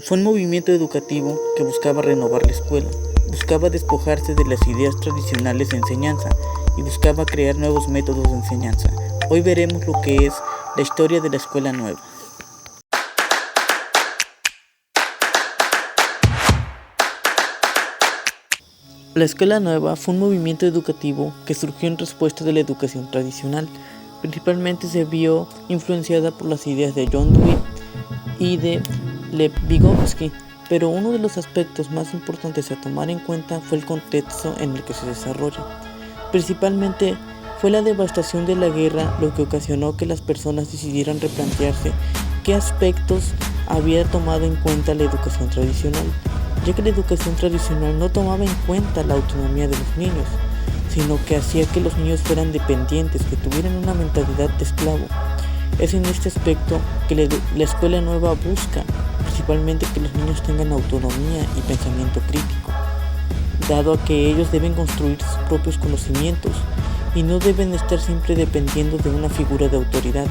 Fue un movimiento educativo que buscaba renovar la escuela, buscaba despojarse de las ideas tradicionales de enseñanza y buscaba crear nuevos métodos de enseñanza. Hoy veremos lo que es la historia de la escuela nueva. La escuela nueva fue un movimiento educativo que surgió en respuesta de la educación tradicional. Principalmente se vio influenciada por las ideas de John Dewey y de Lev Vygotsky, pero uno de los aspectos más importantes a tomar en cuenta fue el contexto en el que se desarrolla. Principalmente fue la devastación de la guerra lo que ocasionó que las personas decidieran replantearse qué aspectos había tomado en cuenta la educación tradicional, ya que la educación tradicional no tomaba en cuenta la autonomía de los niños, sino que hacía que los niños fueran dependientes, que tuvieran una mentalidad de esclavo. Es en este aspecto que la escuela nueva busca, principalmente que los niños tengan autonomía y pensamiento crítico, dado a que ellos deben construir sus propios conocimientos y no deben estar siempre dependiendo de una figura de autoridad.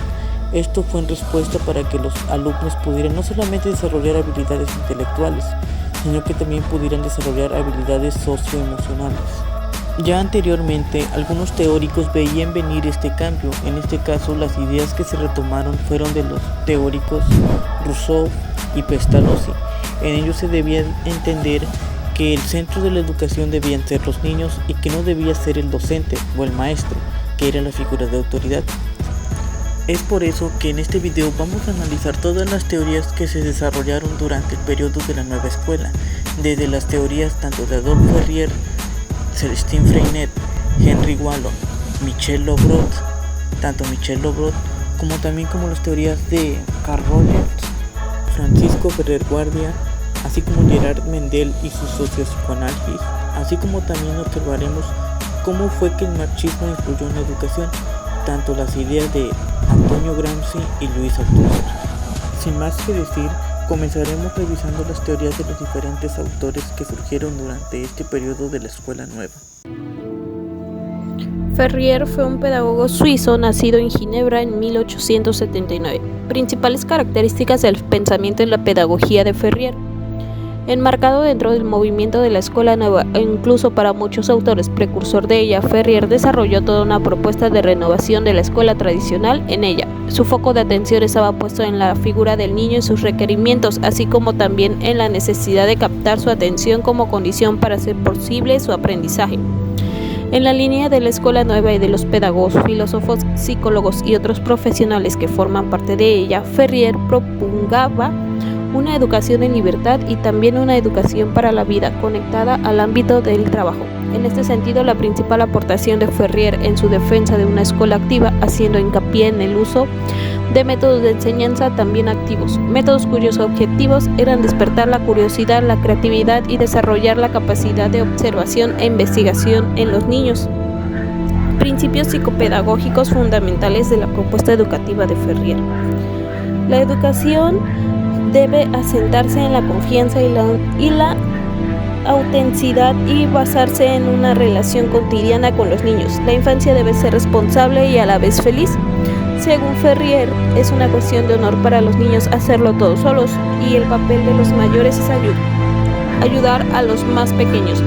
Esto fue en respuesta para que los alumnos pudieran no solamente desarrollar habilidades intelectuales, sino que también pudieran desarrollar habilidades socioemocionales. Ya anteriormente, algunos teóricos veían venir este cambio. En este caso, las ideas que se retomaron fueron de los teóricos Rousseau y Pestalozzi. En ellos se debía entender que el centro de la educación debían ser los niños y que no debía ser el docente o el maestro, que era la figura de autoridad. Es por eso que en este video vamos a analizar todas las teorías que se desarrollaron durante el periodo de la nueva escuela, desde las teorías tanto de Adolphe Ferrier, Celestin Freinet, Henry Wallon, Michel Lobrot, como también como las teorías de Carl Rogers, Francisco Ferrer Guardia, así como Gerard Mendel y sus socios psicoanálisis, así como también observaremos cómo fue que el marxismo influyó en la educación, tanto las ideas de Antonio Gramsci y Louis Althusser. Sin más que decir, comenzaremos revisando las teorías de los diferentes autores que surgieron durante este periodo de la escuela nueva. Ferrier fue un pedagogo suizo nacido en Ginebra en 1879. Principales características del pensamiento en la pedagogía de Ferrier. Enmarcado dentro del movimiento de la escuela nueva e incluso para muchos autores precursor de ella, Ferrier desarrolló toda una propuesta de renovación de la escuela tradicional en ella. Su foco de atención estaba puesto en la figura del niño y sus requerimientos, así como también en la necesidad de captar su atención como condición para hacer posible su aprendizaje. En la línea de la escuela nueva y de los pedagogos, filósofos, psicólogos y otros profesionales que forman parte de ella, Ferrier propugaba una educación en libertad y también una educación para la vida conectada al ámbito del trabajo. En este sentido, la principal aportación de Ferrier en su defensa de una escuela activa, haciendo hincapié en el uso de métodos de enseñanza también activos, métodos cuyos objetivos eran despertar la curiosidad, la creatividad y desarrollar la capacidad de observación e investigación en los niños. Principios psicopedagógicos fundamentales de la propuesta educativa de Ferrier. La educación debe asentarse en la confianza y la autenticidad y basarse en una relación cotidiana con los niños. La infancia debe ser responsable y a la vez feliz. Según Ferrier, es una cuestión de honor para los niños hacerlo todos solos y el papel de los mayores es ayudar a los más pequeños.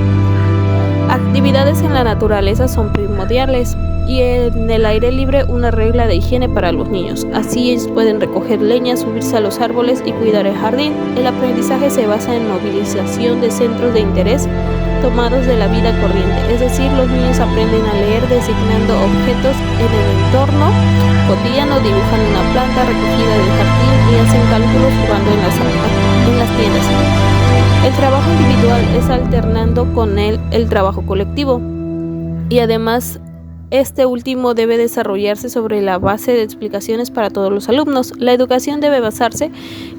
Actividades en la naturaleza son primordiales y en el aire libre una regla de higiene para los niños. Así ellos pueden recoger leña, subirse a los árboles y cuidar el jardín. El aprendizaje se basa en movilización de centros de interés tomados de la vida corriente, es decir, los niños aprenden a leer designando objetos en el entorno cotidiano, dibujan una planta recogida del jardín y hacen cálculos jugando en las tiendas. El trabajo individual es alternando con el trabajo colectivo y además este último debe desarrollarse sobre la base de explicaciones para todos los alumnos. La educación debe basarse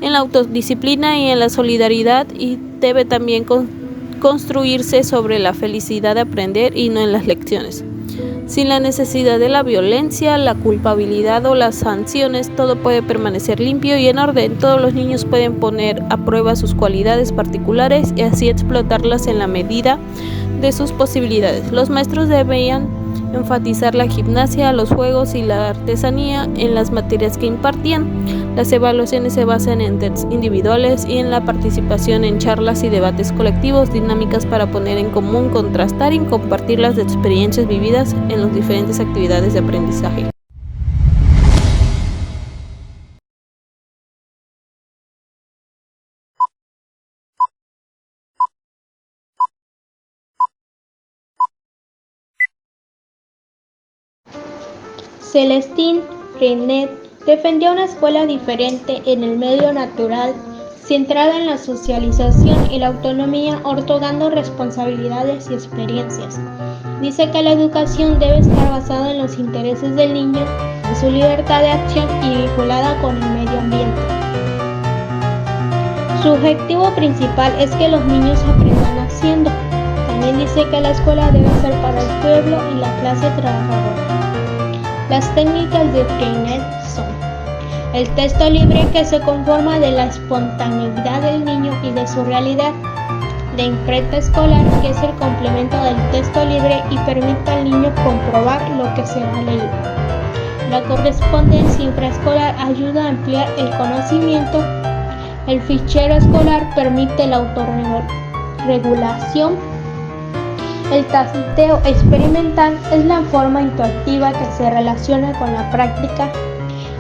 en la autodisciplina y en la solidaridad y debe también construirse sobre la felicidad de aprender y no en las lecciones. Sin la necesidad de la violencia, la culpabilidad o las sanciones, todo puede permanecer limpio y en orden. Todos los niños pueden poner a prueba sus cualidades particulares y así explotarlas en la medida de sus posibilidades. Los maestros debían enfatizar la gimnasia, los juegos y la artesanía en las materias que impartían. Las evaluaciones se basan en tests individuales y en la participación en charlas y debates colectivos, dinámicas para poner en común, contrastar y compartir las experiencias vividas en las diferentes actividades de aprendizaje. Celestine Freinet defendió una escuela diferente en el medio natural, centrada en la socialización y la autonomía, otorgando responsabilidades y experiencias. Dice que la educación debe estar basada en los intereses del niño y su libertad de acción y vinculada con el medio ambiente. Su objetivo principal es que los niños aprendan haciendo. También dice que la escuela debe ser para el pueblo y la clase trabajadora. Las técnicas de Freinet son el texto libre, que se conforma de la espontaneidad del niño y de su realidad; la imprenta escolar, que es el complemento del texto libre y permite al niño comprobar lo que se ha leído; la correspondencia intraescolar ayuda a ampliar el conocimiento; el fichero escolar permite la autorregulación; el testeo experimental es la forma interactiva que se relaciona con la práctica.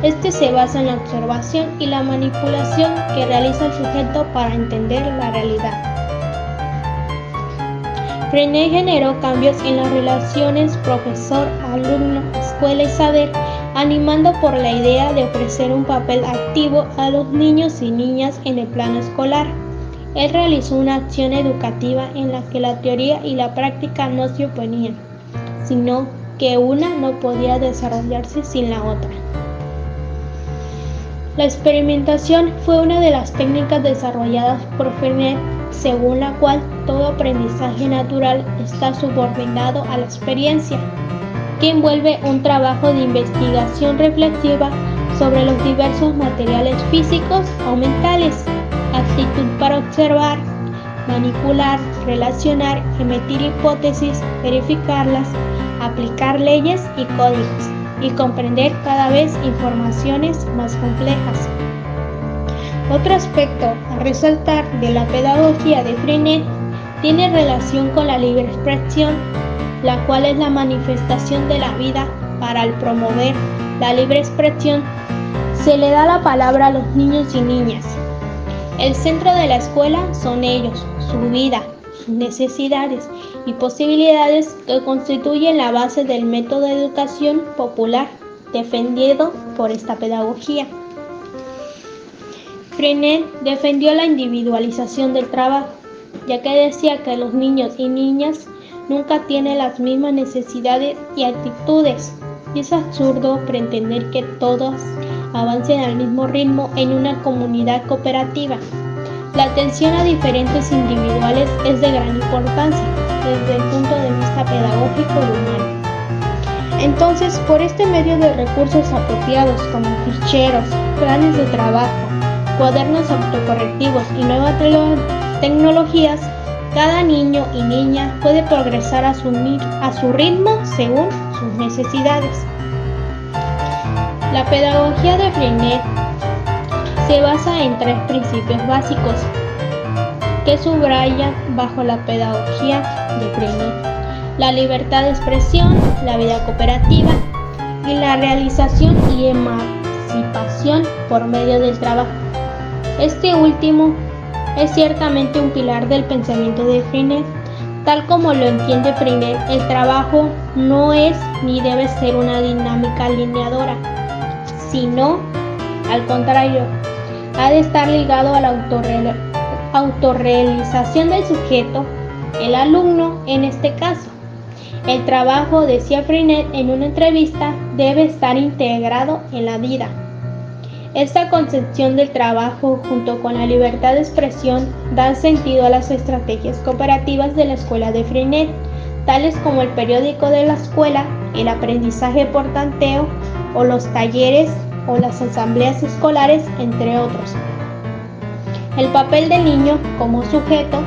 Este se basa en la observación y la manipulación que realiza el sujeto para entender la realidad. Freinet generó cambios en las relaciones profesor-alumno, escuela y saber, animando por la idea de ofrecer un papel activo a los niños y niñas en el plano escolar. Él realizó una acción educativa en la que la teoría y la práctica no se oponían, sino que una no podía desarrollarse sin la otra. La experimentación fue una de las técnicas desarrolladas por Freinet, según la cual todo aprendizaje natural está subordinado a la experiencia, que envuelve un trabajo de investigación reflexiva sobre los diversos materiales físicos o mentales, actitud para observar, manipular, relacionar, emitir hipótesis, verificarlas, aplicar leyes y códigos, y comprender cada vez informaciones más complejas. Otro aspecto a resaltar de la pedagogía de Freinet tiene relación con la libre expresión, la cual es la manifestación de la vida. Para promover la libre expresión, se le da la palabra a los niños y niñas. El centro de la escuela son ellos, su vida, sus necesidades y posibilidades, que constituyen la base del método de educación popular defendido por esta pedagogía. Freinet defendió la individualización del trabajo, ya que decía que los niños y niñas nunca tienen las mismas necesidades y actitudes. Es absurdo pretender que todos avancen al mismo ritmo en una comunidad cooperativa. La atención a diferentes individuales es de gran importancia desde el punto de vista pedagógico y humano. Entonces, por este medio de recursos apropiados como ficheros, planes de trabajo, cuadernos autocorrectivos y nuevas tecnologías, cada niño y niña puede progresar a su ritmo según sus necesidades. La pedagogía de Freinet se basa en 3 principios básicos que subraya bajo la pedagogía de Freinet: la libertad de expresión, la vida cooperativa y la realización y emancipación por medio del trabajo. Este último es ciertamente un pilar del pensamiento de Freinet. Tal como lo entiende Freinet, el trabajo no es ni debe ser una dinámica alineadora, sino, al contrario, ha de estar ligado a la autorrealización del sujeto, el alumno en este caso. El trabajo, decía Freinet en una entrevista, debe estar integrado en la vida. Esta concepción del trabajo, junto con la libertad de expresión, da sentido a las estrategias cooperativas de la escuela de Freinet, tales como el periódico de la escuela, el aprendizaje por tanteo, o los talleres o las asambleas escolares, entre otros. El papel del niño como sujeto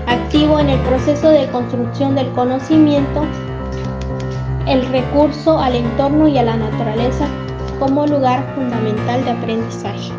activo en el proceso de construcción del conocimiento. el recurso al entorno y a la naturaleza como lugar fundamental de aprendizaje.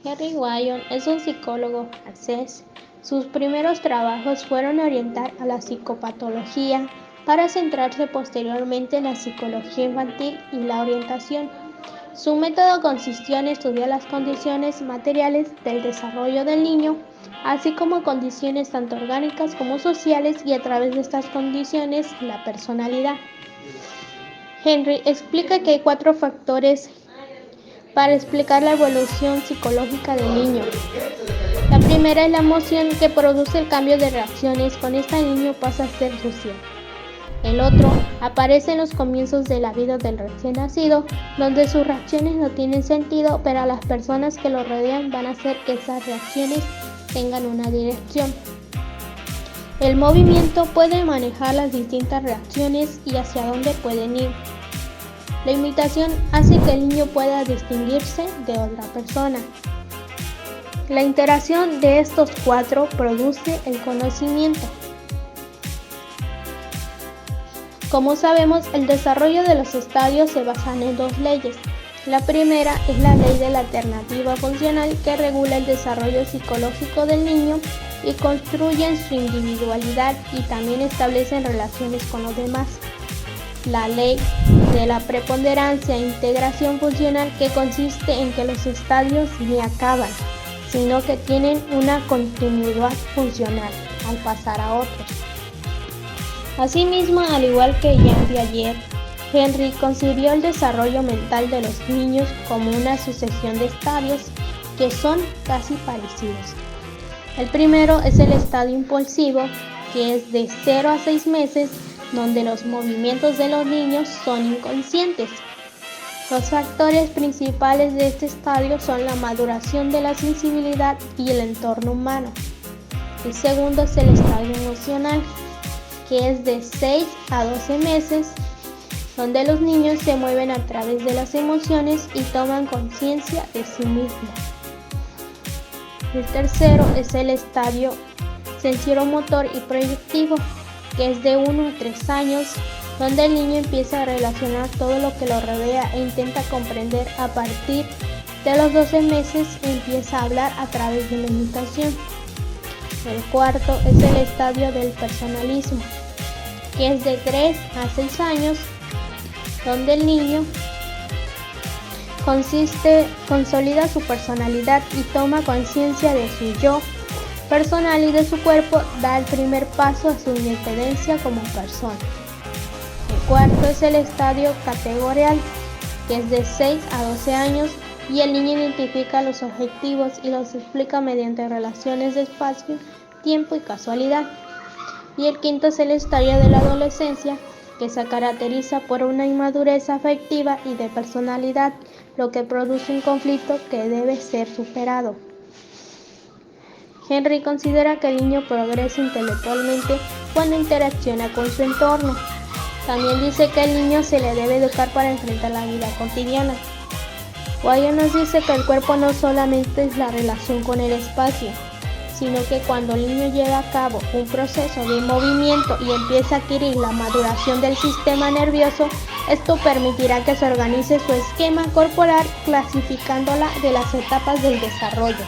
Henry Wyon es un psicólogo francés. Sus primeros trabajos fueron orientar a la psicopatología para centrarse posteriormente en la psicología infantil y la orientación. Su método consistió en estudiar las condiciones materiales del desarrollo del niño, así como condiciones tanto orgánicas como sociales, y a través de estas condiciones la personalidad. Henry explica que hay 4 factores para explicar la evolución psicológica del niño. La primera es la emoción que produce el cambio de reacciones. Con esta el niño pasa a ser social. El otro aparece en los comienzos de la vida del recién nacido, donde sus reacciones no tienen sentido, pero las personas que lo rodean van a hacer que esas reacciones tengan una dirección. El movimiento puede manejar las distintas reacciones y hacia dónde pueden ir. La imitación hace que el niño pueda distinguirse de otra persona. La interacción de estos 4 produce el conocimiento. Como sabemos, el desarrollo de los estadios se basa en 2 leyes. La primera es la ley de la alternativa funcional, que regula el desarrollo psicológico del niño y construye en su individualidad y también establece relaciones con los demás. La ley de la preponderancia e integración funcional, que consiste en que los estadios ni acaban, sino que tienen una continuidad funcional al pasar a otros. Asimismo, al igual que Jean Piaget, Henry concibió el desarrollo mental de los niños como una sucesión de estadios que son casi parecidos. El primero es el estadio impulsivo, que es de 0 a 6 meses, donde los movimientos de los niños son inconscientes. Los factores principales de este estadio son la maduración de la sensibilidad y el entorno humano. El segundo es el estadio emocional, que es de 6 a 12 meses, donde los niños se mueven a través de las emociones y toman conciencia de sí mismos. El tercero es el estadio sensoromotor y proyectivo, que es de 1 a 3 años, donde el niño empieza a relacionar todo lo que lo rodea e intenta comprender. A partir de los 12 meses empieza a hablar a través de la imitación. El cuarto es el estadio del personalismo, que es de 3 a 6 años, donde el niño consolida su personalidad y toma conciencia de su yo personal y de su cuerpo, da el primer paso a su independencia como persona. El cuarto es el estadio categorial, que es de 6 a 12 años, y el niño identifica los objetivos y los explica mediante relaciones de espacio, tiempo y casualidad. Y el quinto es el estadio de la adolescencia, que se caracteriza por una inmadurez afectiva y de personalidad, lo que produce un conflicto que debe ser superado. Henry considera que el niño progresa intelectualmente cuando interacciona con su entorno. También dice que al niño se le debe educar para enfrentar la vida cotidiana. Wyon nos dice que el cuerpo no solamente es la relación con el espacio, sino que cuando el niño lleva a cabo un proceso de movimiento y empieza a adquirir la maduración del sistema nervioso, esto permitirá que se organice su esquema corporal, clasificándola de las etapas del desarrollo.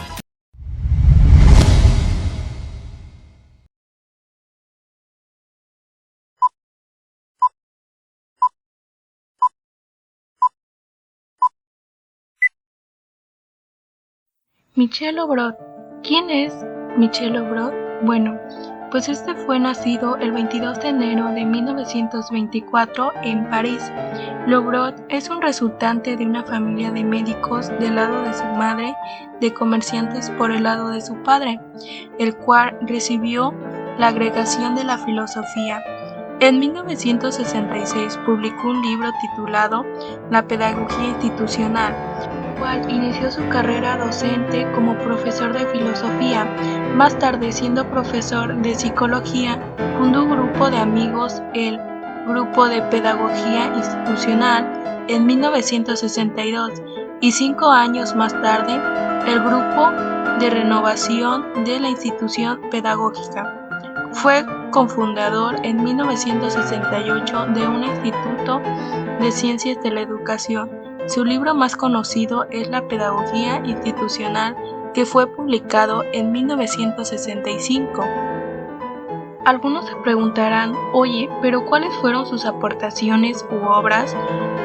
Michel Obrot. ¿Quién es Michel Obrot? Bueno, pues este fue nacido el 22 de enero de 1924 en París. Obrot es un resultante de una familia de médicos del lado de su madre, de comerciantes por el lado de su padre, el cual recibió la agregación de la filosofía. En 1966 publicó un libro titulado La pedagogía institucional, el cual inició su carrera docente como profesor de filosofía. Más tarde, siendo profesor de psicología, fundó un grupo de amigos, el grupo de pedagogía institucional en 1962 y 5 años más tarde el grupo de renovación de la institución pedagógica. Fue cofundador en 1968 de un instituto de ciencias de la educación. Su libro más conocido es La pedagogía institucional, que fue publicado en 1965. Algunos se preguntarán, oye, ¿pero cuáles fueron sus aportaciones u obras?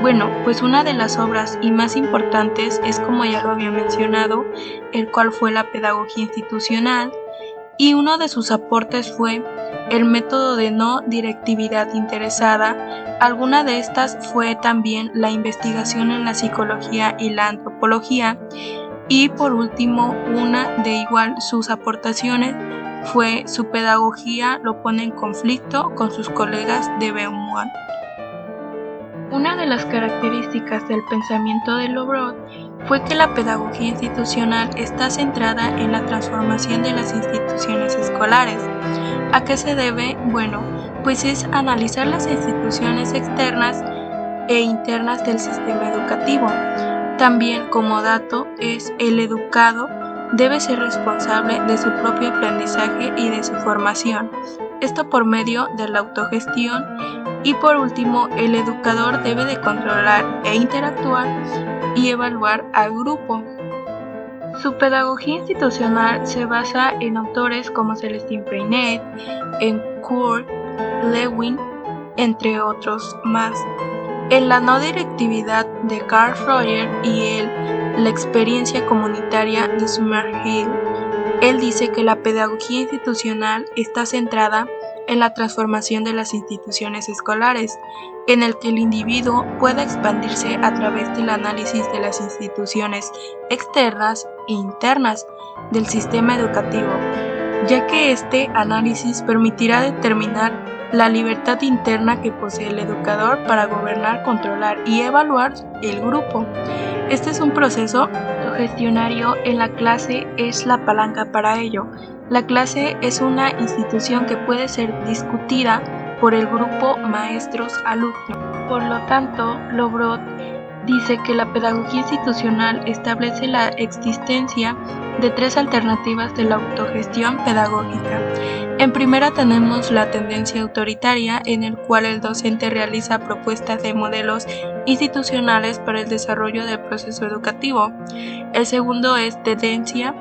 Bueno, pues una de las obras y más importantes es, como ya lo había mencionado, el cual fue la pedagogía institucional, y uno de sus aportes fue el método de no directividad interesada. Alguna de estas fue también la investigación en la psicología y la antropología, y por último, una de igual sus aportaciones fue su pedagogía lo pone en conflicto con sus colegas de Beaumont. Una de las características del pensamiento de Lobrot fue que la pedagogía institucional está centrada en la transformación de las instituciones escolares. ¿A qué se debe? Bueno, pues es analizar las instituciones externas e internas del sistema educativo. También, como dato, es el educado debe ser responsable de su propio aprendizaje y de su formación, esto por medio de la autogestión. Y por último, el educador debe de controlar e interactuar y evaluar al grupo. Su pedagogía institucional se basa en autores como Celestine Freinet, en Kurt Lewin, entre otros más, en la no directividad de Carl Rogers y la experiencia comunitaria de Summerhill. Él dice que la pedagogía institucional está centrada en la transformación de las instituciones escolares, en el que el individuo pueda expandirse a través del análisis de las instituciones externas e internas del sistema educativo, ya que este análisis permitirá determinar la libertad interna que posee el educador para gobernar, controlar y evaluar el grupo. Este es un proceso gestionario. En la clase es la palanca para ello. La clase es una institución que puede ser discutida por el grupo maestros-alumnos. Por lo tanto, Lobrot dice que la pedagogía institucional establece la existencia de 3 alternativas de la autogestión pedagógica. En primera tenemos la tendencia autoritaria, en el cual el docente realiza propuestas de modelos institucionales para el desarrollo del proceso educativo. El segundo es tendencia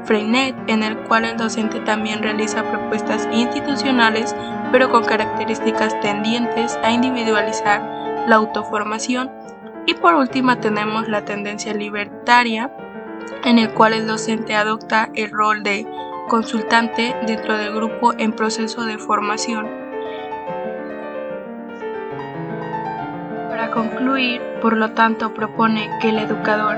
Freinet, en el cual el docente también realiza propuestas institucionales, pero con características tendientes a individualizar la autoformación. Y por último tenemos la tendencia libertaria, en el cual el docente adopta el rol de consultante dentro del grupo en proceso de formación. Para concluir, por lo tanto, propone que el educador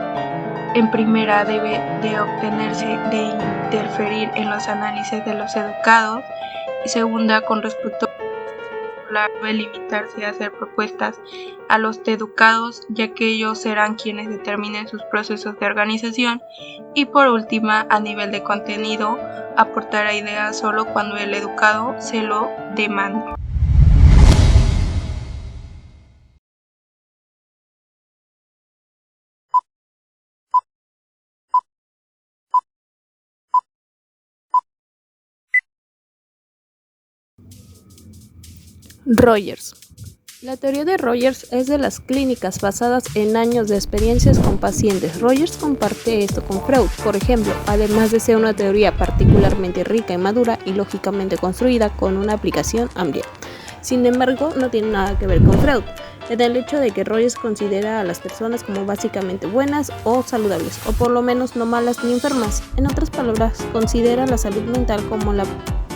en primera debe de obtenerse de interferir en los análisis de los educados, y segunda, con respecto debe limitarse a hacer propuestas a los educados, ya que ellos serán quienes determinen sus procesos de organización. Y por última, a nivel de contenido, aportará ideas solo cuando el educado se lo demande. Rogers. La teoría de Rogers es de las clínicas basadas en años de experiencias con pacientes. Rogers comparte esto con Freud, por ejemplo, además de ser una teoría particularmente rica y madura y lógicamente construida con una aplicación amplia. Sin embargo, no tiene nada que ver con Freud, en el hecho de que Rogers considera a las personas como básicamente buenas o saludables, o por lo menos no malas ni enfermas. En otras palabras, considera la salud mental como la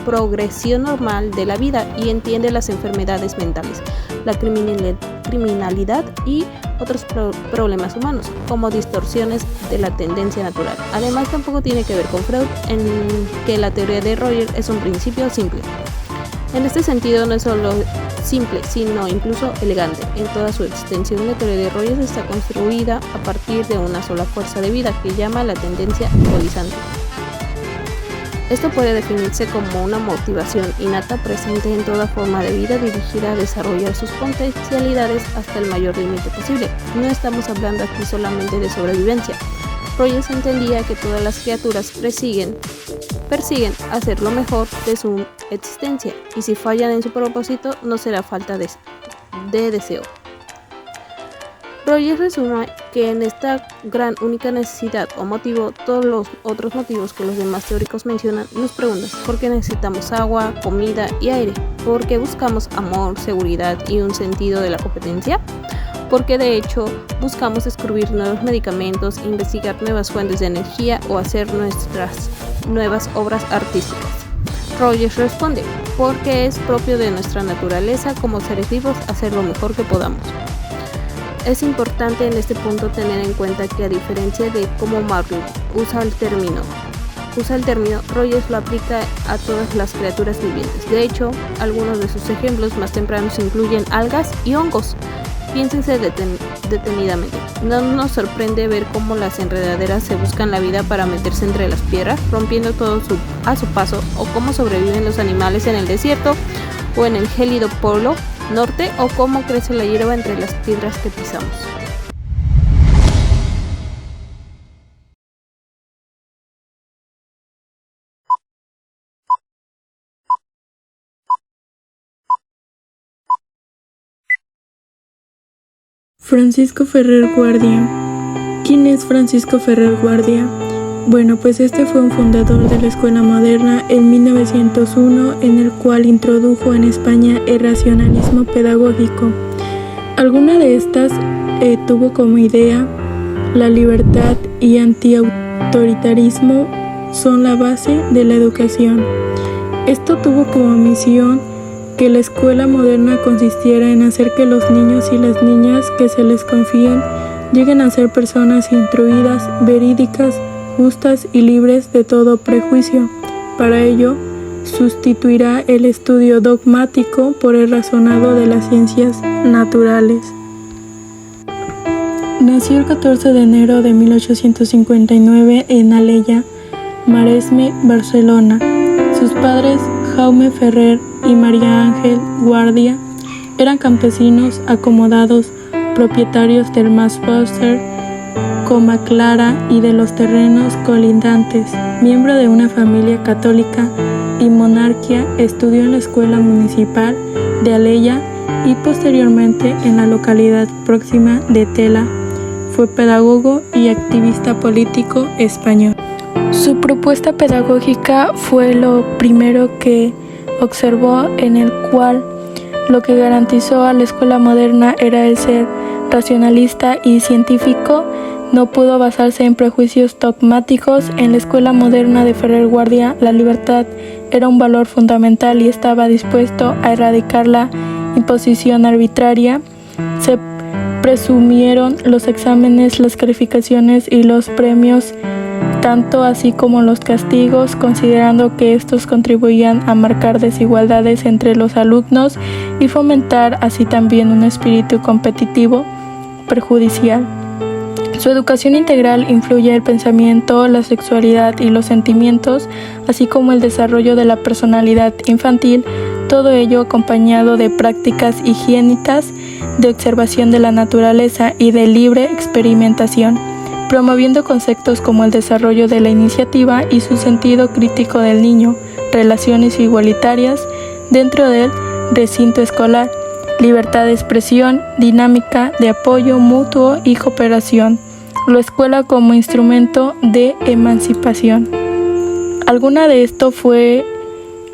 progresión normal de la vida y entiende las enfermedades mentales, la criminalidad y otros problemas humanos como distorsiones de la tendencia natural. Además, tampoco tiene que ver con Freud, en que la teoría de Rogers es un principio simple. En este sentido, no es solo simple, sino incluso elegante. En toda su extensión, la teoría de Rogers está construida a partir de una sola fuerza de vida que llama la tendencia ecualizante. Esto puede definirse como una motivación innata presente en toda forma de vida dirigida a desarrollar sus potencialidades hasta el mayor límite posible. No estamos hablando aquí solamente de sobrevivencia. Rogers entendía que todas las criaturas persiguen hacer lo mejor de su existencia, y si fallan en su propósito no será falta de deseo. Rogers resume que en esta gran única necesidad o motivo, todos los otros motivos que los demás teóricos mencionan, nos preguntan ¿por qué necesitamos agua, comida y aire? ¿Por qué buscamos amor, seguridad y un sentido de la competencia? Porque de hecho buscamos descubrir nuevos medicamentos, investigar nuevas fuentes de energía o hacer nuestras nuevas obras artísticas. Rogers responde, porque es propio de nuestra naturaleza como seres vivos hacer lo mejor que podamos. Es importante en este punto tener en cuenta que a diferencia de cómo Martin usa el término, Rogers lo aplica a todas las criaturas vivientes. De hecho, algunos de sus ejemplos más tempranos incluyen algas y hongos. Piénsense detenidamente. No nos sorprende ver cómo las enredaderas se buscan la vida para meterse entre las piedras, rompiendo todo a su paso, o cómo sobreviven los animales en el desierto o en el gélido polo norte, o cómo crece la hierba entre las piedras que pisamos. Francisco Ferrer Guardia. ¿Quién es Francisco Ferrer Guardia? Bueno, pues este fue un fundador de la Escuela Moderna en 1901, en el cual introdujo en España el racionalismo pedagógico. Alguna de estas tuvo como idea la libertad y antiautoritarismo son la base de la educación. Esto tuvo como misión que la escuela moderna consistiera en hacer que los niños y las niñas que se les confíen lleguen a ser personas instruidas, verídicas, justas y libres de todo prejuicio. Para ello, sustituirá el estudio dogmático por el razonado de las ciencias naturales. Nació el 14 de enero de 1859 en Alella, Maresme, Barcelona. Sus padres, Jaume Ferrer y María Ángel Guardia, eran campesinos acomodados, propietarios del Mas Foster, Coma Clara y de los terrenos colindantes. Miembro de una familia católica y monarquía, estudió en la Escuela Municipal de Alella y posteriormente en la localidad próxima de Tela. Fue pedagogo y activista político español. Su propuesta pedagógica fue lo primero que observó, en el cual lo que garantizó a la escuela moderna era el ser racionalista y científico. No pudo basarse en prejuicios dogmáticos. En la escuela moderna de Ferrer Guardia, la libertad era un valor fundamental y estaba dispuesto a erradicar la imposición arbitraria. Se presumieron los exámenes, las calificaciones y los premios, tanto así como los castigos, considerando que estos contribuían a marcar desigualdades entre los alumnos y fomentar así también un espíritu competitivo perjudicial. Su educación integral influye el pensamiento, la sexualidad y los sentimientos, así como el desarrollo de la personalidad infantil, todo ello acompañado de prácticas higiénicas, de observación de la naturaleza y de libre experimentación, promoviendo conceptos como el desarrollo de la iniciativa y su sentido crítico del niño, relaciones igualitarias dentro del recinto escolar, libertad de expresión, dinámica de apoyo mutuo y cooperación, la escuela como instrumento de emancipación. Alguna de esto fue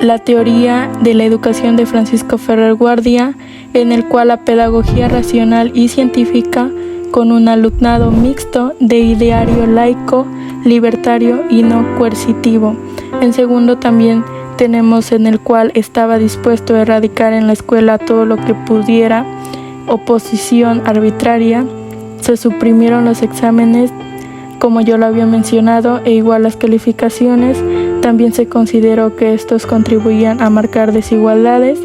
la teoría de la educación de Francisco Ferrer Guardia, en el cual la pedagogía racional y científica con un alumnado mixto de ideario laico, libertario y no coercitivo. En segundo también tenemos en el cual estaba dispuesto a erradicar en la escuela todo lo que pudiera oposición arbitraria. Se suprimieron los exámenes, como yo lo había mencionado, e igual las calificaciones. También se consideró que estos contribuían a marcar desigualdades.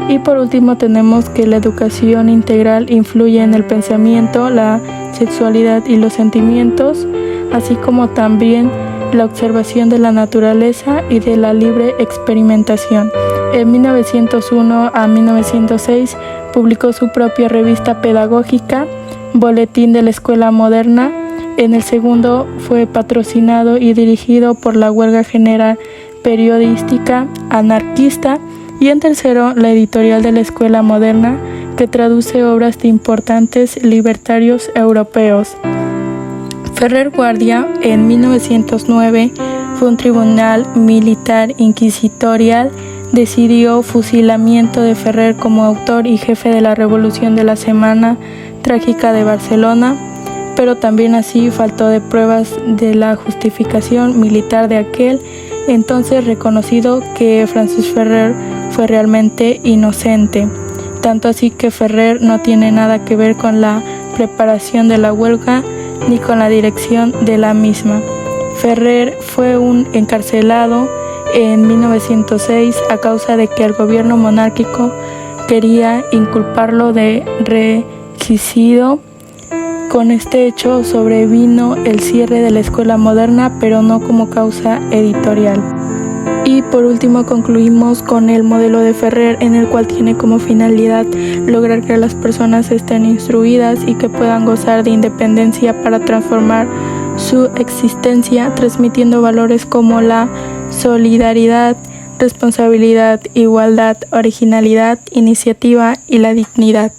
Y por último tenemos que la educación integral influye en el pensamiento, la sexualidad y los sentimientos, así como también la observación de la naturaleza y de la libre experimentación. En 1901 a 1906 publicó su propia revista pedagógica, Boletín de la Escuela Moderna. En el segundo fue patrocinado y dirigido por la Huelga General Periodística Anarquista, y en tercero la editorial de la Escuela Moderna, que traduce obras de importantes libertarios europeos. Ferrer Guardia, en 1909, fue un tribunal militar inquisitorial, decidió fusilamiento de Ferrer como autor y jefe de la Revolución de la Semana Trágica de Barcelona, pero también así faltó de pruebas de la justificación militar de aquel entonces reconocido que Francis Ferrer fue realmente inocente, tanto así que Ferrer no tiene nada que ver con la preparación de la huelga ni con la dirección de la misma. Ferrer fue un encarcelado en 1906 a causa de que el gobierno monárquico quería inculparlo de regicidio. Con este hecho sobrevino el cierre de la Escuela Moderna, pero no como causa editorial. Y por último concluimos con el modelo de Ferrer, en el cual tiene como finalidad lograr que las personas estén instruidas y que puedan gozar de independencia para transformar su existencia, transmitiendo valores como la solidaridad, responsabilidad, igualdad, originalidad, iniciativa y la dignidad.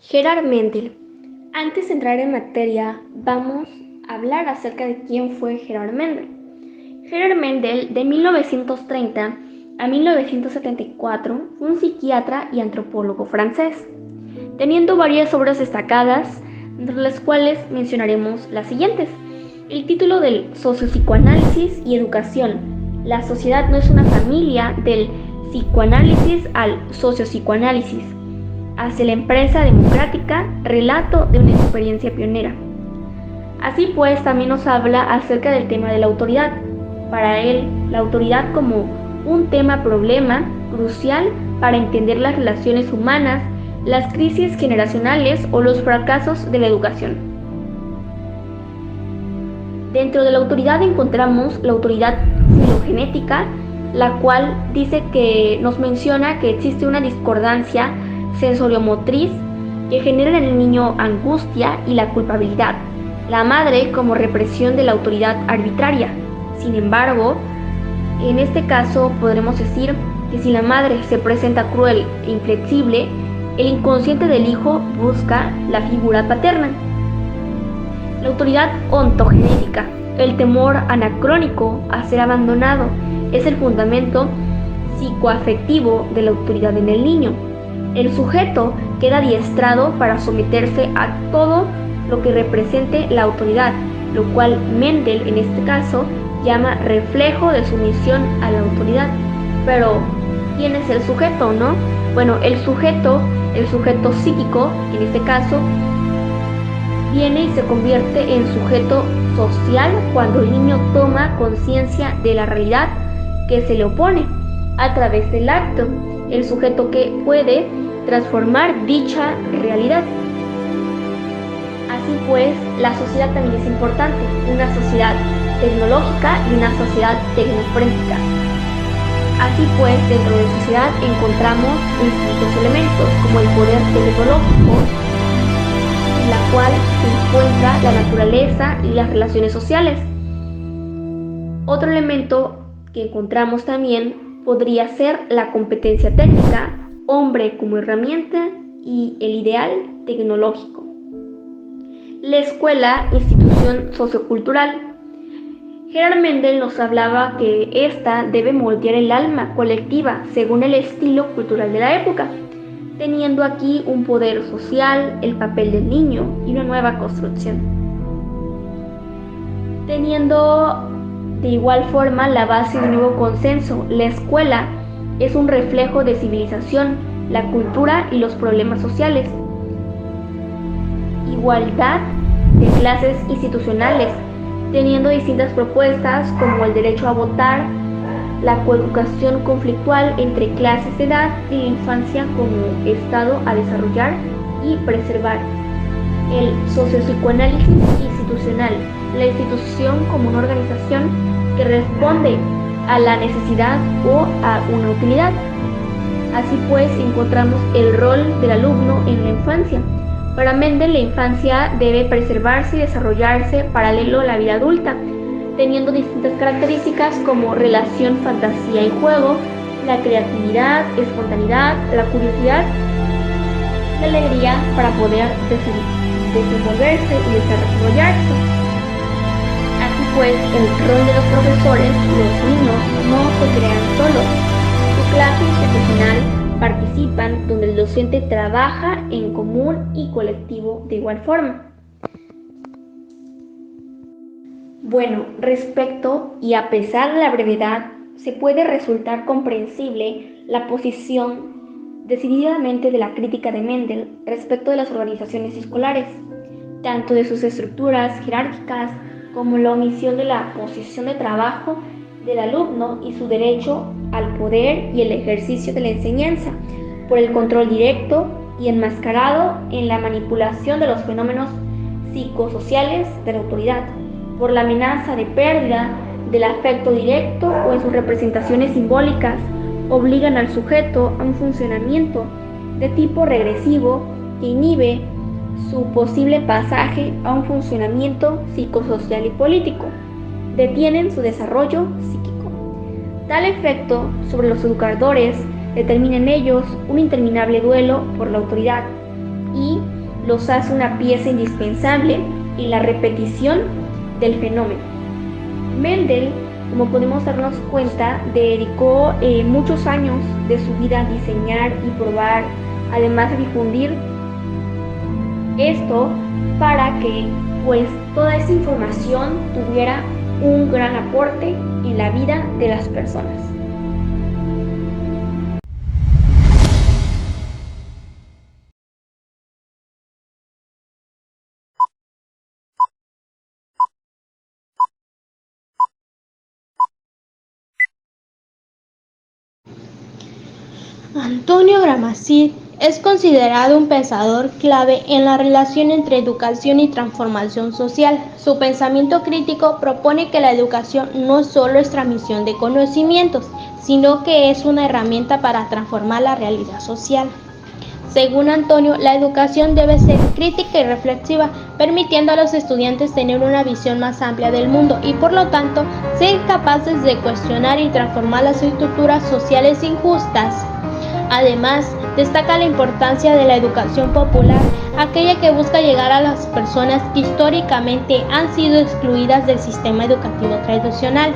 Gerard Mendel. Antes de entrar en materia, vamos a hablar acerca de quién fue Gerard Mendel. Gerard Mendel, de 1930 a 1974, fue un psiquiatra y antropólogo francés, teniendo varias obras destacadas, entre las cuales mencionaremos las siguientes. El título del Sociopsicoanálisis y Educación. La sociedad no es una familia, del psicoanálisis al sociopsicoanálisis. Hacia la empresa democrática, relato de una experiencia pionera. Así pues, también nos habla acerca del tema de la autoridad. Para él, la autoridad como un problema crucial para entender las relaciones humanas, las crisis generacionales o los fracasos de la educación. Dentro de la autoridad encontramos la autoridad filogenética, la cual dice que nos menciona que existe una discordancia sensoriomotriz que genera en el niño angustia y la culpabilidad, la madre como represión de la autoridad arbitraria. Sin embargo, en este caso podremos decir que si la madre se presenta cruel e inflexible, el inconsciente del hijo busca la figura paterna. La autoridad ontogenética, el temor anacrónico a ser abandonado, es el fundamento psicoafectivo de la autoridad en el niño. El sujeto queda adiestrado para someterse a todo lo que represente la autoridad, lo cual Mendel en este caso llama reflejo de sumisión a la autoridad. Pero, ¿quién es el sujeto, no? Bueno, el sujeto psíquico, en este caso, viene y se convierte en sujeto social cuando el niño toma conciencia de la realidad que se le opone a través del acto, el sujeto que puede transformar dicha realidad. Así pues, la sociedad también es importante, una sociedad tecnológica y una sociedad tecnofrénica. Así pues, dentro de la sociedad encontramos distintos elementos, como el poder tecnológico, en la cual se encuentra la naturaleza y las relaciones sociales. Otro elemento que encontramos también podría ser la competencia técnica, hombre como herramienta y el ideal tecnológico. La escuela, institución sociocultural. Gerard Mendel nos hablaba que ésta debe moldear el alma colectiva según el estilo cultural de la época, teniendo aquí un poder social, el papel del niño y una nueva construcción. Teniendo de igual forma la base de un nuevo consenso, la escuela es un reflejo de civilización, la cultura y los problemas sociales. Igualdad de clases institucionales, teniendo distintas propuestas como el derecho a votar, la coeducación conflictual entre clases de edad y la infancia como estado a desarrollar y preservar, el sociopsicoanálisis institucional, la institución como una organización que responde a la necesidad o a una utilidad. Así pues, encontramos el rol del alumno en la infancia. Para Mendel, la infancia debe preservarse y desarrollarse paralelo a la vida adulta, teniendo distintas características como relación, fantasía y juego, la creatividad, espontaneidad, la curiosidad, la alegría para poder desenvolverse y desarrollarse. Así pues, el rol de los profesores, los niños no se crean solos. Su clase institucional participan donde el docente trabaja en común y colectivo de igual forma. Bueno, respecto y a pesar de la brevedad, se puede resultar comprensible la posición decididamente de la crítica de Mendel respecto de las organizaciones escolares, tanto de sus estructuras jerárquicas como la omisión de la posición de trabajo del alumno y su derecho al poder y el ejercicio de la enseñanza, por el control directo y enmascarado en la manipulación de los fenómenos psicosociales de la autoridad, por la amenaza de pérdida del afecto directo o en sus representaciones simbólicas, obligan al sujeto a un funcionamiento de tipo regresivo que inhibe su posible pasaje a un funcionamiento psicosocial y político, detienen su desarrollo psíquico. Tal efecto sobre los educadores determina en ellos un interminable duelo por la autoridad y los hace una pieza indispensable en la repetición del fenómeno. Mendel, como podemos darnos cuenta, dedicó muchos años de su vida a diseñar y probar, además de difundir esto para que pues toda esa información tuviera un gran aporte en la vida de las personas. Antonio Gramsci es considerado un pensador clave en la relación entre educación y transformación social. Su pensamiento crítico propone que la educación no solo es transmisión de conocimientos, sino que es una herramienta para transformar la realidad social. Según Antonio, la educación debe ser crítica y reflexiva, permitiendo a los estudiantes tener una visión más amplia del mundo y, por lo tanto, ser capaces de cuestionar y transformar las estructuras sociales injustas. Además, destaca la importancia de la educación popular, aquella que busca llegar a las personas que históricamente han sido excluidas del sistema educativo tradicional.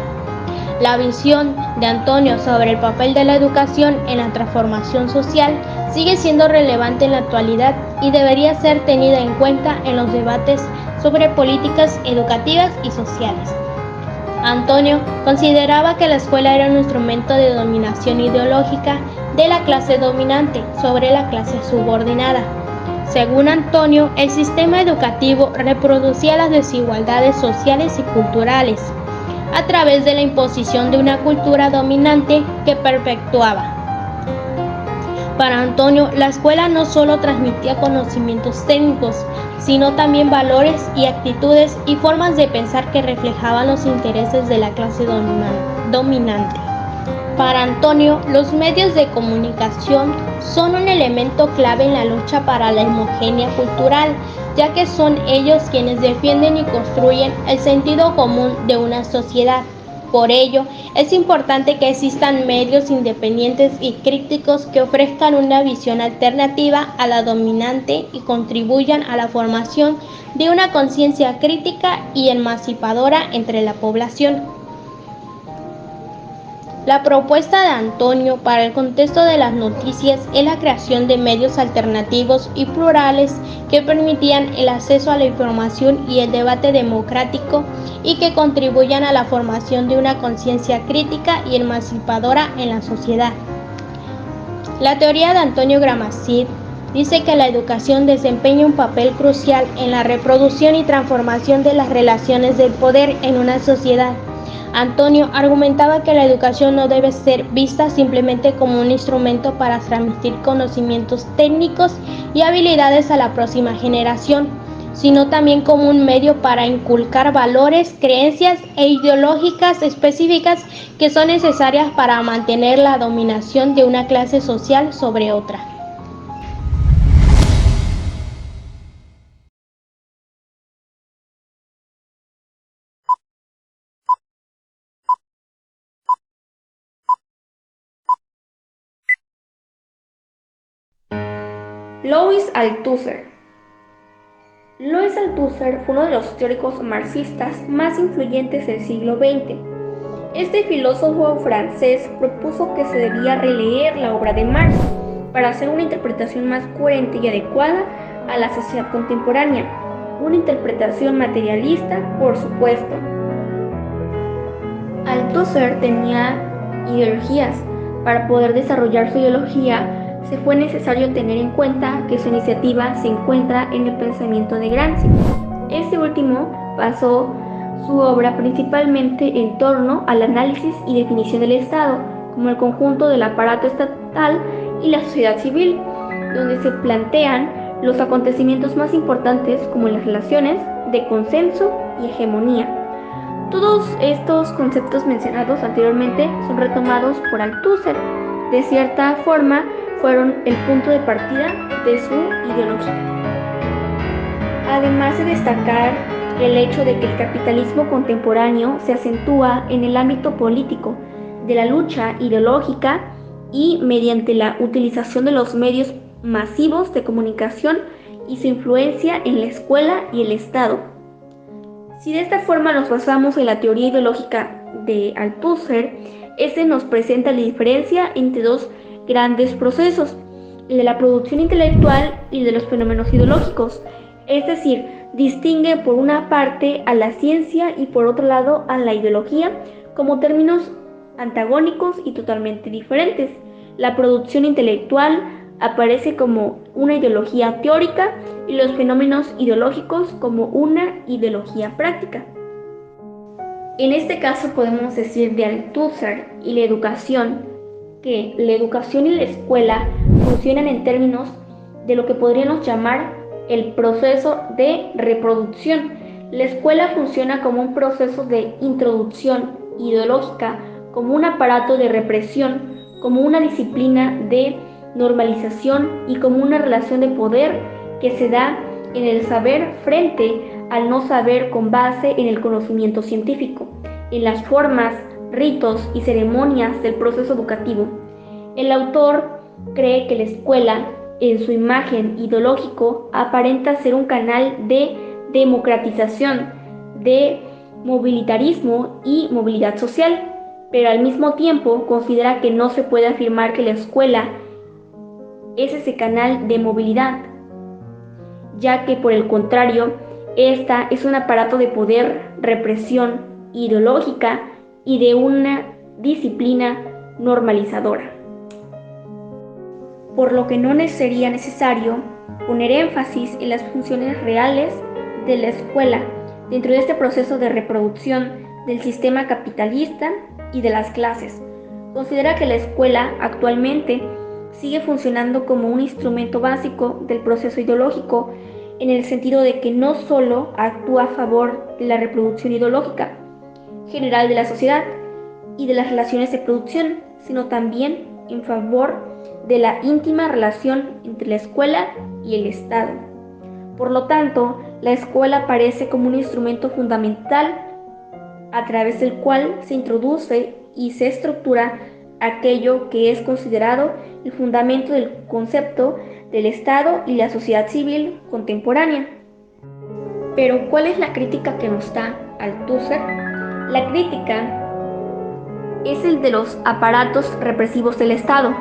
La visión de Antonio sobre el papel de la educación en la transformación social sigue siendo relevante en la actualidad y debería ser tenida en cuenta en los debates sobre políticas educativas y sociales. Antonio consideraba que la escuela era un instrumento de dominación ideológica de la clase dominante sobre la clase subordinada. Según Antonio, el sistema educativo reproducía las desigualdades sociales y culturales a través de la imposición de una cultura dominante que perpetuaba. Para Antonio, la escuela no solo transmitía conocimientos técnicos, sino también valores y actitudes y formas de pensar que reflejaban los intereses de la clase dominante. Para Antonio, los medios de comunicación son un elemento clave en la lucha para la homogeneidad cultural, ya que son ellos quienes defienden y construyen el sentido común de una sociedad. Por ello, es importante que existan medios independientes y críticos que ofrezcan una visión alternativa a la dominante y contribuyan a la formación de una conciencia crítica y emancipadora entre la población. La propuesta de Antonio para el contexto de las noticias es la creación de medios alternativos y plurales que permitían el acceso a la información y el debate democrático y que contribuyan a la formación de una conciencia crítica y emancipadora en la sociedad. La teoría de Antonio Gramsci Dice que la educación desempeña un papel crucial en la reproducción y transformación de las relaciones del poder en una sociedad. Antonio argumentaba que la educación no debe ser vista simplemente como un instrumento para transmitir conocimientos técnicos y habilidades a la próxima generación, sino también como un medio para inculcar valores, creencias e ideológicas específicas que son necesarias para mantener la dominación de una clase social sobre otra. Louis Althusser. Louis Althusser fue uno de los teóricos marxistas más influyentes del siglo XX. Este filósofo francés propuso que se debía releer la obra de Marx para hacer una interpretación más coherente y adecuada a la sociedad contemporánea, una interpretación materialista, por supuesto. Althusser tenía ideologías. Para poder desarrollar su ideología, se fue necesario tener en cuenta que su iniciativa se encuentra en el pensamiento de Gramsci. Este último basó su obra principalmente en torno al análisis y definición del Estado como el conjunto del aparato estatal y la sociedad civil, donde se plantean los acontecimientos más importantes como las relaciones de consenso y hegemonía. Todos estos conceptos mencionados anteriormente son retomados por Althusser. De cierta forma, fueron el punto de partida de su ideología. Además de destacar el hecho de que el capitalismo contemporáneo se acentúa en el ámbito político, de la lucha ideológica y mediante la utilización de los medios masivos de comunicación y su influencia en la escuela y el Estado. Si de esta forma nos basamos en la teoría ideológica de Althusser, este nos presenta la diferencia entre dos grandes procesos, el de la producción intelectual y el de los fenómenos ideológicos, es decir, distingue por una parte a la ciencia y por otro lado a la ideología como términos antagónicos y totalmente diferentes. La producción intelectual aparece como una ideología teórica y los fenómenos ideológicos como una ideología práctica. En este caso podemos decir de Althusser y la educación que la educación y la escuela funcionan en términos de lo que podríamos llamar el proceso de reproducción. La escuela funciona como un proceso de introducción ideológica, como un aparato de represión, como una disciplina de normalización y como una relación de poder que se da en el saber frente al no saber con base en el conocimiento científico, en las formas, ritos y ceremonias del proceso educativo. El autor cree que la escuela, en su imagen ideológico, aparenta ser un canal de democratización, de movilitarismo y movilidad social, pero al mismo tiempo considera que no se puede afirmar que la escuela es ese canal de movilidad, ya que por el contrario, esta es un aparato de poder, represión ideológica y de una disciplina normalizadora. Por lo que no sería necesario poner énfasis en las funciones reales de la escuela dentro de este proceso de reproducción del sistema capitalista y de las clases. Considera que la escuela actualmente sigue funcionando como un instrumento básico del proceso ideológico en el sentido de que no solo actúa a favor de la reproducción ideológica general de la sociedad y de las relaciones de producción, sino también en favor de la íntima relación entre la escuela y el Estado. Por lo tanto, la escuela aparece como un instrumento fundamental a través del cual se introduce y se estructura aquello que es considerado el fundamento del concepto del Estado y la sociedad civil contemporánea. Pero, ¿cuál es la crítica que nos da Althusser? La crítica es el de los aparatos represivos del Estado.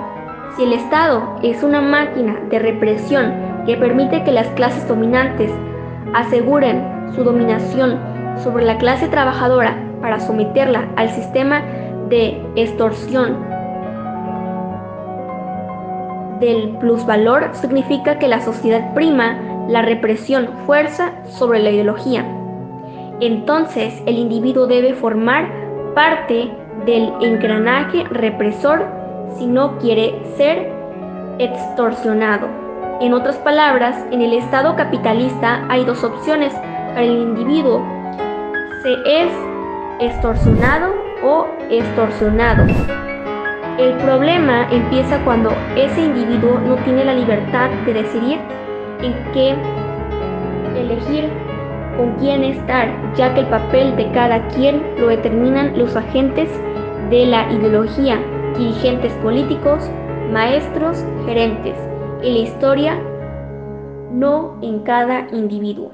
Si el Estado es una máquina de represión que permite que las clases dominantes aseguren su dominación sobre la clase trabajadora para someterla al sistema de extorsión del plusvalor significa que la sociedad prima la represión fuerza sobre la ideología. Entonces, el individuo debe formar parte del engranaje represor si no quiere ser extorsionado. En otras palabras, en el Estado capitalista hay dos opciones para el individuo: se es extorsionado o extorsionado. El problema empieza cuando ese individuo no tiene la libertad de decidir en qué elegir, con quién estar, ya que el papel de cada quien lo determinan los agentes de la ideología, dirigentes políticos, maestros, gerentes, en la historia, no en cada individuo.